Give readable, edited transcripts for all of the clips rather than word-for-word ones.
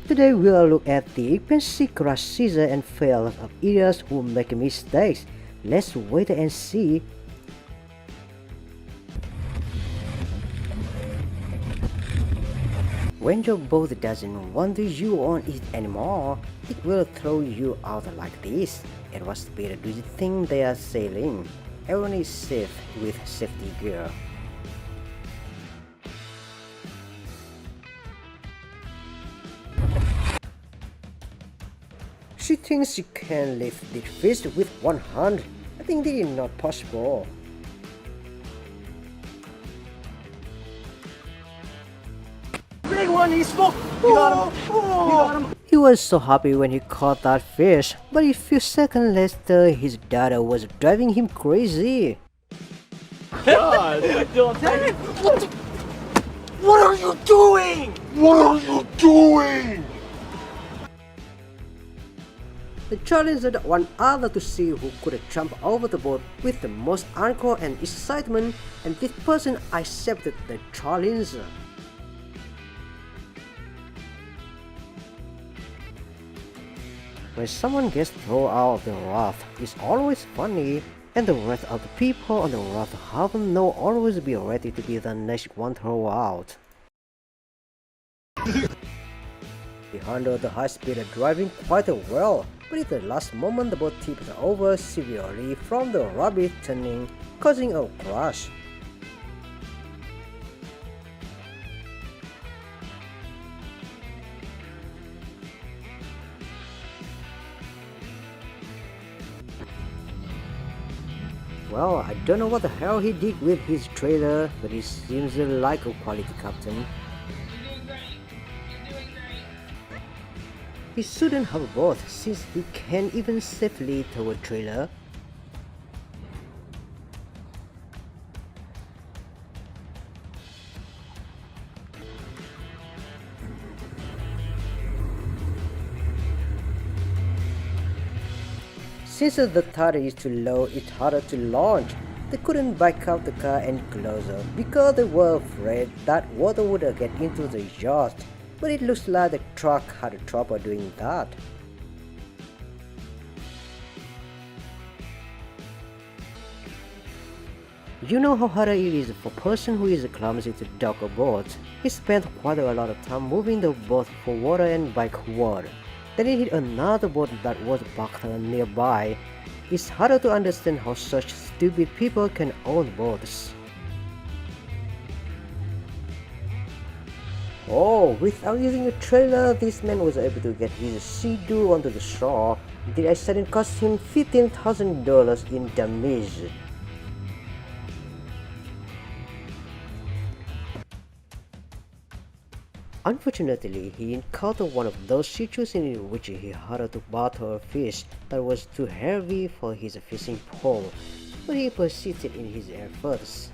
Today we'll look at the basic successes and fails of idiots who make mistakes. Let's wait and see. When your boat doesn't want you on it anymore, it will throw you out like this. It was better do the thing they are sailing. Everyone is safe with safety gear. She thinks she can lift the fish with one hand. I think this is not possible. Big one, he's small. You got him. You got him. He was so happy when he caught that fish, but a few seconds later his daughter was driving him crazy. God, don't take it. What are you doing? What are you doing? The challengers one other to see who could jump over the boat with the most anger and excitement, and this person accepted the challenge. When someone gets thrown out of the raft, it's always funny, and the rest of the people on the raft haven't know always be ready to be the next one thrown out. He handled the high speed driving quite well, but at the last moment the boat tipped over severely from the rapid turning, causing a crash. Well, I don't know what the hell he did with his trailer, but he seems like a quality captain. He shouldn't have a boat since he can't even safely tow a trailer. Since the tire is too low, it's harder to launch. They couldn't back up the car any closer because they were afraid that water would get into the yacht. But it looks like the truck had trouble doing that. You know how hard it is for a person who is clumsy to dock a boat. He spent quite a lot of time moving the boat for water and backward. Then he hit another boat that was parked nearby. It's harder to understand how such stupid people can own boats. Oh, without using a trailer, this man was able to get his sea-doo onto the shore. The accident cost him $15,000 in damage. Unfortunately, he encountered one of those situations in which he had to battle a fish that was too heavy for his fishing pole, but he persisted in his efforts.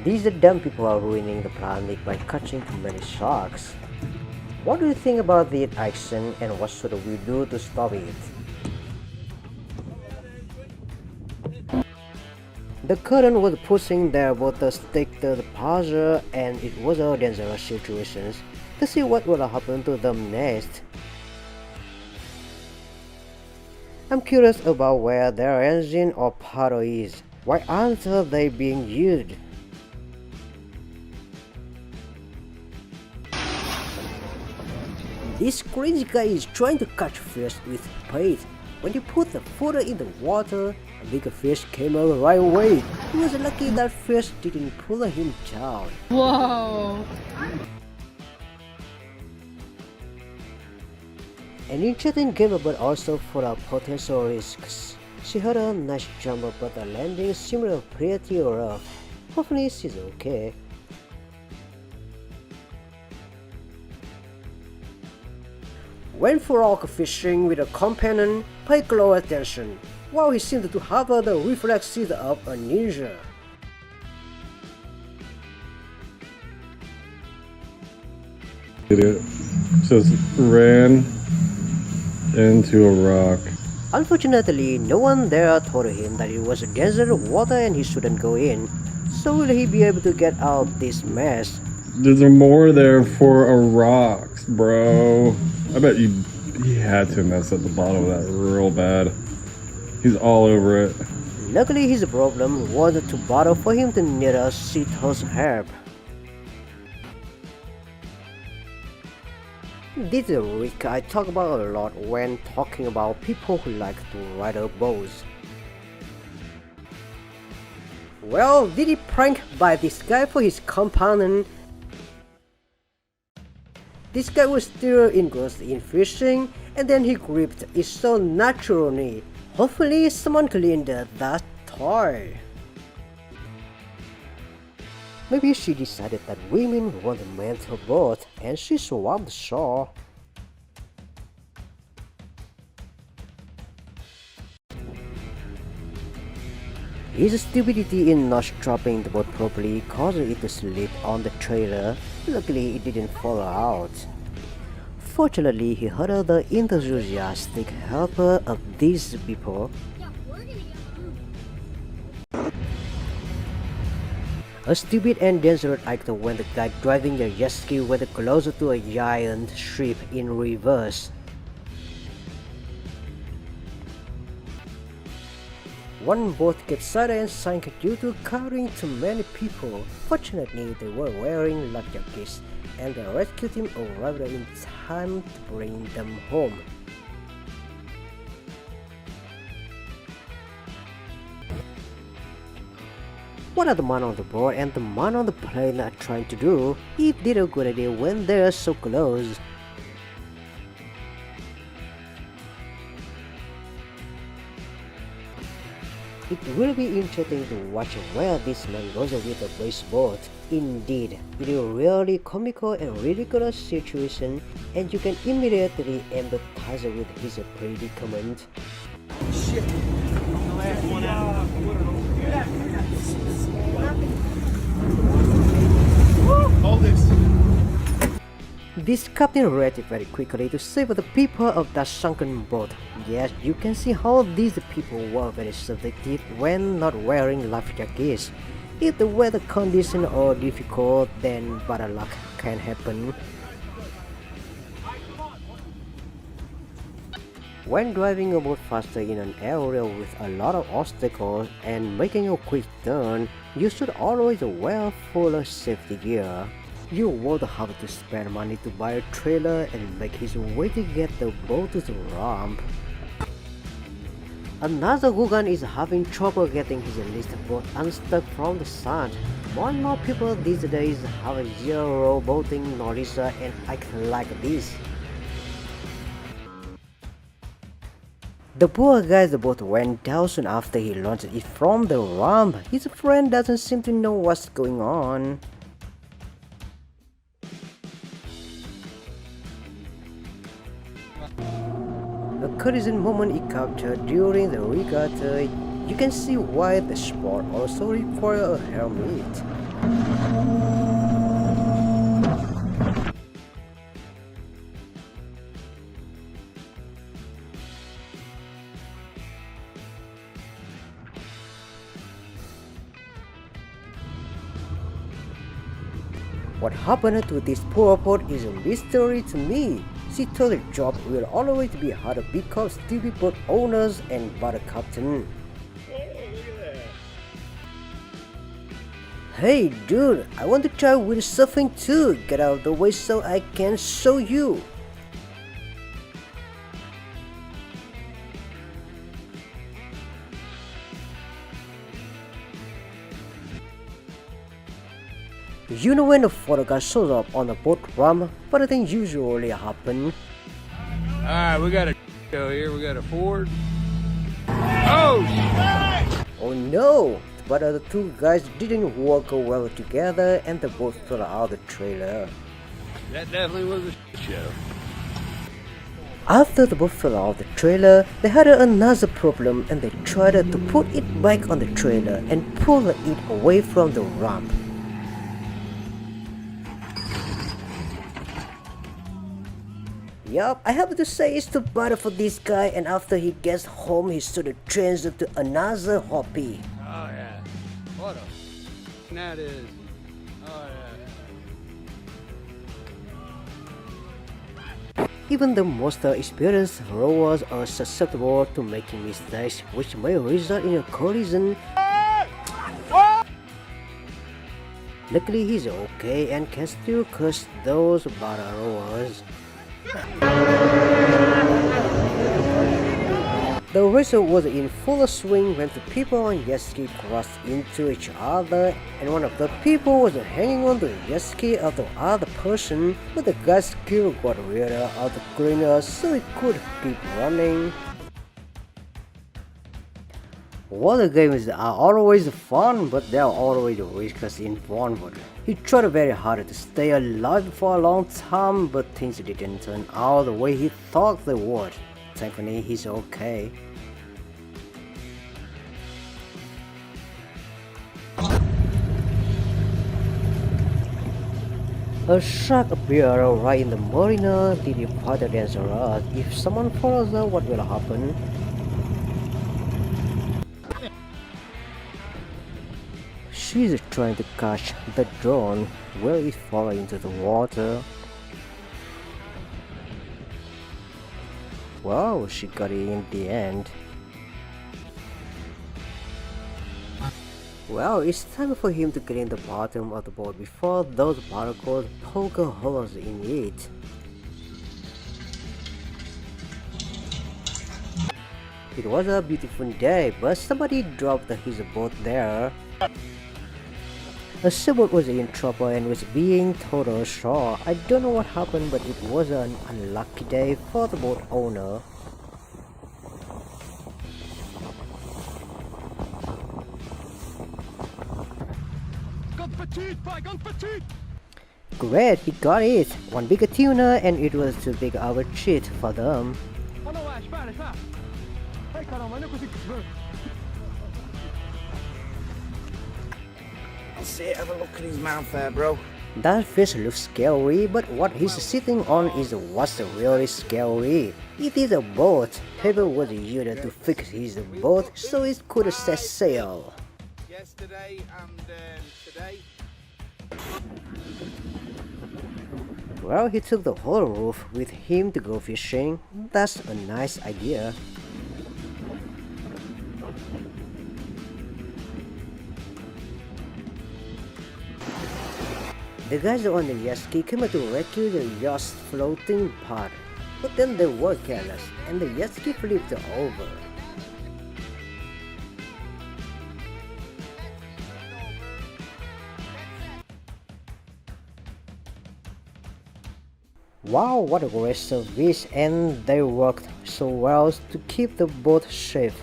These dumb people are ruining the planet by catching too many sharks. What do you think about this action, and what should we do to stop it? The current was pushing their boat to stick to the pasture, and it was a dangerous situation. To see what will happen to them next. I'm curious about where their engine or paddle is. Why aren't they being used? This crazy guy is trying to catch fish with bait. When he put the footer in the water, a bigger fish came out right away. He was lucky that fish didn't pull him down. Whoa! An interesting game, but also full of potential risks. She had a nice jump, but the landing seemed pretty rough. Hopefully she's okay. When frog fishing with a companion, pay close attention. While he seemed to have the reflexes of a ninja. It just ran into a rock. Unfortunately, no one there told him that it was desert water and he shouldn't go in. So will he be able to get out of this mess? There's more there for a rocks, bro. I bet he had to mess up the bottom of that real bad. He's all over it. Luckily, his problem wasn't too bother for him to need a Sito's help. This is a risk I talk about a lot when talking about people who like to ride a boat. Well, did he prank by this guy for his companion? This guy was still engrossed in fishing and then he gripped it so naturally. Hopefully someone cleaned that toy. Maybe she decided that women want a man to boat and she swam the shore. His stupidity in not strapping the boat properly caused it to slip on the trailer. Luckily it didn't fall out. Fortunately, he heard the enthusiastic helper of these people. A stupid and dangerous act when the guy driving the jet ski went closer to a giant ship in reverse. One boat capsized and sank due to carrying too many people. Fortunately, they were wearing life jackets and the rescue team arrived in time to bring them home. What are the man on the board and the man on the plane are trying to do? It did a good idea when they're so close. It will be interesting to watch where this man goes with the baseball. Indeed, it is a really comical and ridiculous situation and you can immediately empathize with his predicament. Shit. Hold this. This captain reacted very quickly to save the people of that sunken boat. Yes, you can see how these people were very selective when not wearing life jackets. If the weather conditions are difficult, then bad luck can happen. When driving a boat faster in an area with a lot of obstacles and making a quick turn, you should always wear full safety gear. You won't have to spend money to buy a trailer and make his way to get the boat to the ramp. Another Gugan is having trouble getting his list boat unstuck from the sand. More and more people these days have zero boating knowledge and act like this. The poor guy's boat went down soon after he launched it from the ramp. His friend doesn't seem to know what's going on. A collision moment is captured during the regatta. You can see why the sport also requires a helmet. What happened to this poor boat is a mystery to me. She told the job will always be hard because stupid boat owners and bad captain. Hey dude, I want to try windsurfing too. Get out of the way so I can show you. You know when the photograph shows up on the boat ramp, but things usually happen. Alright, we got a go here, we got a Ford. Oh! Oh no! But the two guys didn't work well together and the boat fell out of the trailer. That definitely was a show. After the boat fell out of the trailer, they had another problem and they tried to put it back on the trailer and pull it away from the ramp. Yup, I have to say it's too bad for this guy, and after he gets home he should have changed to another hobby. Oh yeah. What a that is. Oh yeah. Even the most experienced rowers are susceptible to making mistakes, which may result in a collision. Luckily he's okay and can still catch those bad rowers. The racer was in full swing when the people on jet ski crashed into each other, and one of the people was hanging on the jet ski of the other person, but the guy's skill got rid of the cleaner so he could keep running. Water games are always fun, but there are always risks involved. He tried very hard to stay alive for a long time, but things didn't turn out the way he thought they would. Thankfully, he's okay. A shark appeared right in the marina. Did you fight against a rat? If someone follows her, what will happen? She's trying to catch the drone. Will it fall into the water? Wow, she got it in the end. Well, it's time for him to get in the bottom of the boat before those particles poke holes in it. It was a beautiful day, but somebody dropped his boat there. A sailboat was in trouble and was being towed ashore. I don't know what happened, but it was an unlucky day for the boat owner. Great, he got it! One bigger tuna, and it was too big of a treat for them. See, have a look at his mouth there, bro. That fish looks scary, but what he's sitting on is what's really scary. It is a boat. Paper was used to fix his boat so it could set sail. Yesterday and today. Well, he took the whole roof with him to go fishing. That's a nice idea. The guys on the jet ski came to rescue the yacht's floating part, but then they were careless and the jet ski flipped over. Wow, what a great service, and they worked so well to keep the boat safe.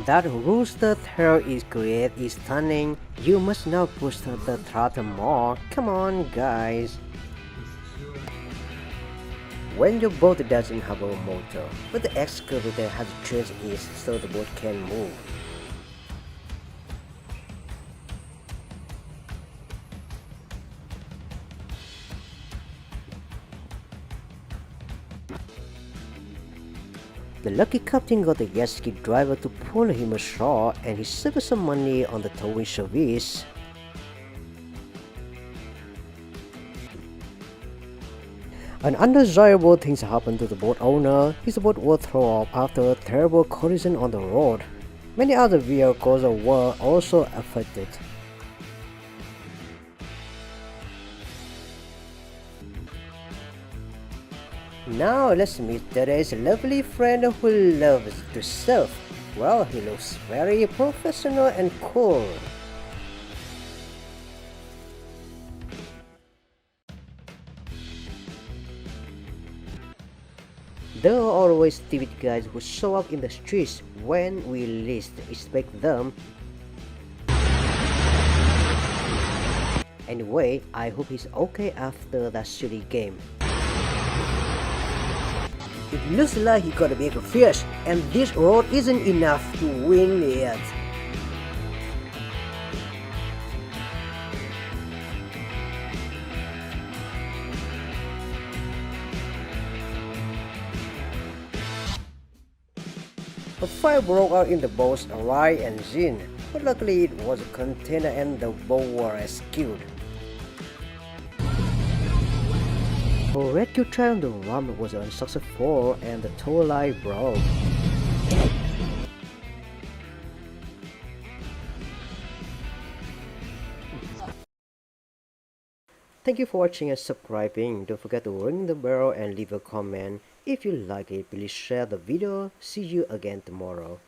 That rooster tail is great, it's stunning. You must now push the throttle more. Come on, guys. When your boat doesn't have a motor, but the excavator has changed it so the boat can move. The lucky captain got the jet ski driver to pull him ashore, and he saved some money on the towing service. An undesirable thing happened to the boat owner. His boat was thrown off after a terrible collision on the road. Many other vehicles were also affected. Now let's meet today's lovely friend who loves to surf. Well, he looks very professional and cool. There are always timid guys who show up in the streets when we least expect them. Anyway, I hope he's okay after that shitty game. It looks like he got a bigger fish, and this rod isn't enough to win yet. A fire broke out in the boat's right engine, but luckily it was a container and the boat was rescued. A rescue try on the rum was unsuccessful and the tow line broke. Thank you for watching and subscribing. Don't forget to ring the bell and leave a comment. If you like it, please share the video. See you again tomorrow.